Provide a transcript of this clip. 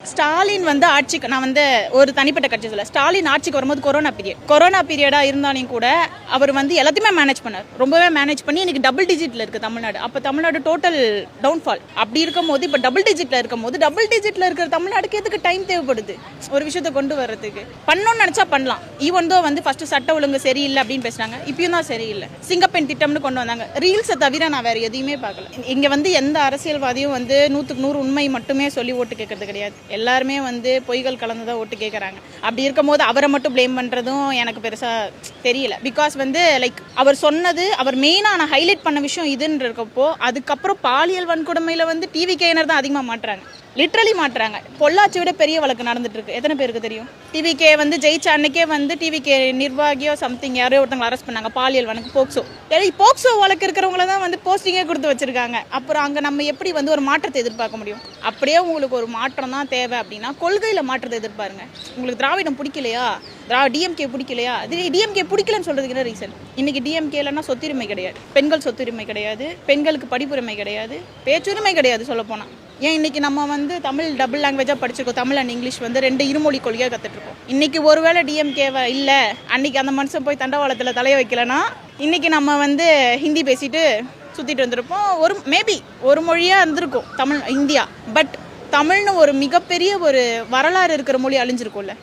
ஸ்டாலின் வந்து ஆட்சிக்கு நான் வந்து ஒரு தனிப்பட்ட கட்சி சொல்ல ஸ்டாலின் ஆட்சிக்கு வரும்போது கொரோனா பீரியடா இருந்தாலும் கூட அவர் வந்து எல்லாத்தையுமே மேனேஜ் பண்ணார். ரொம்பவே மேனேஜ் பண்ணி இன்னைக்கு டபுள் டிஜிட்ல இருக்கு தமிழ்நாடு. அப்போ தமிழ்நாடு டோட்டல் டவுன்ஃபால். அப்படி இருக்கும்போது இப்போ டபுள் டிஜிட்ல இருக்கிற தமிழ்நாடுக்கு எதுக்கு டைம் தேவைப்படுது ஒரு விஷயத்தை கொண்டு வர்றதுக்கு? பண்ணணும்னு நினைச்சா பண்ணலாம். ஈவன் தோ வந்து ஃபர்ஸ்ட் சட்ட ஒழுங்கு சரியில்லை அப்படின்னு பேசுறாங்க, இப்பயும் தான் சரியில்லை. சிங்கப்பெண் திட்டம்னு கொண்டு வந்தாங்க. ரீல்ஸை தவிர நான் வேற எதையுமே பார்க்கல. இங்க வந்து எந்த அரசியல்வாதியும் வந்து 100க்கு 100 உண்மை மட்டுமே சொல்லி ஓட்டு கேட்கறது கிடையாது. எல்லாருமே வந்து பொய்கள் கலந்துதான் ஓட்டு கேட்கறாங்க. அப்படி இருக்கும்போது அவரை மட்டும் பிளேம் பண்றதும் எனக்கு பெருசா தெரியல. பிகாஸ் வந்து லைக் அவர் சொன்னது, அவர் மெயினா நான் ஹைலைட் பண்ண விஷயம் இதுன்னு இருக்கப்போ, அதுக்கப்புறம் பாலியல் வன்கொடுமையில வந்து டிவிகேனர் தான் அதிகமாக மாட்டுறாங்க. லிட்ரலி மாட்டுறாங்க. பொள்ளாச்சி விட பெரிய வழக்கு நடந்துட்டு இருக்கு. எத்தனை பேருக்கு தெரியும்? டிவிகே வந்து ஜெயிச்ச அன்னைக்கே வந்து டிவிகே நிர்வாகியோ சம்திங் யாரையோ ஒருத்தவங்க அரெஸ்ட் பண்ணாங்க. பாலியல் வழக்கு போக்சோ வழக்கு இருக்கிறவங்கள தான் வந்து போஸ்டிங்கே கொடுத்து வச்சிருக்காங்க. அப்புறம் அங்கே நம்ம எப்படி வந்து ஒரு மாற்றத்தை எதிர்பார்க்க முடியும்? அப்படியே உங்களுக்கு ஒரு மாற்றம் தான் தேவை அப்படின்னா கொள்கையில் மாற்றத்தை எதிர்பாருங்க. உங்களுக்கு திராவிடம் பிடிக்கலையா, டிஎம்கே பிடிக்கலையா? டிஎம்கே பிடிக்கலன்னு சொல்றதுக்கு என்ன ரீசன்? இன்னைக்கு டிஎம்கேலன்னா சொத்துரிமை கிடையாது, பெண்கள் சொத்துரிமை கிடையாது, பெண்களுக்கு படிப்புரிமை கிடையாது, பேச்சுரிமை கிடையாது. சொல்ல போனா ஏன் இன்னைக்கு நம்ம வந்து தமிழ் டபுள் லாங்குவேஜாக படிச்சிருக்கோம். தமிழ் அண்ட் இங்கிலீஷ் வந்து 2 இருமொழி கொள்கையாக கற்றுட்ருக்கோம். இன்னைக்கு ஒருவேளை டிஎம்கேவை இல்லை, அன்னைக்கு அந்த மனுஷன் போய் தண்டவாளத்தில் தலைய வைக்கலன்னா இன்னைக்கு நம்ம வந்து ஹிந்தி பேசிட்டு சுற்றிட்டு வந்திருப்போம். மேபி ஒரு மொழியாக இருந்திருக்கும் தமிழ் இந்தியா. பட் தமிழ்னு ஒரு மிகப்பெரிய ஒரு வரலாறு இருக்கிற மொழி அழிஞ்சிருக்கும்ல.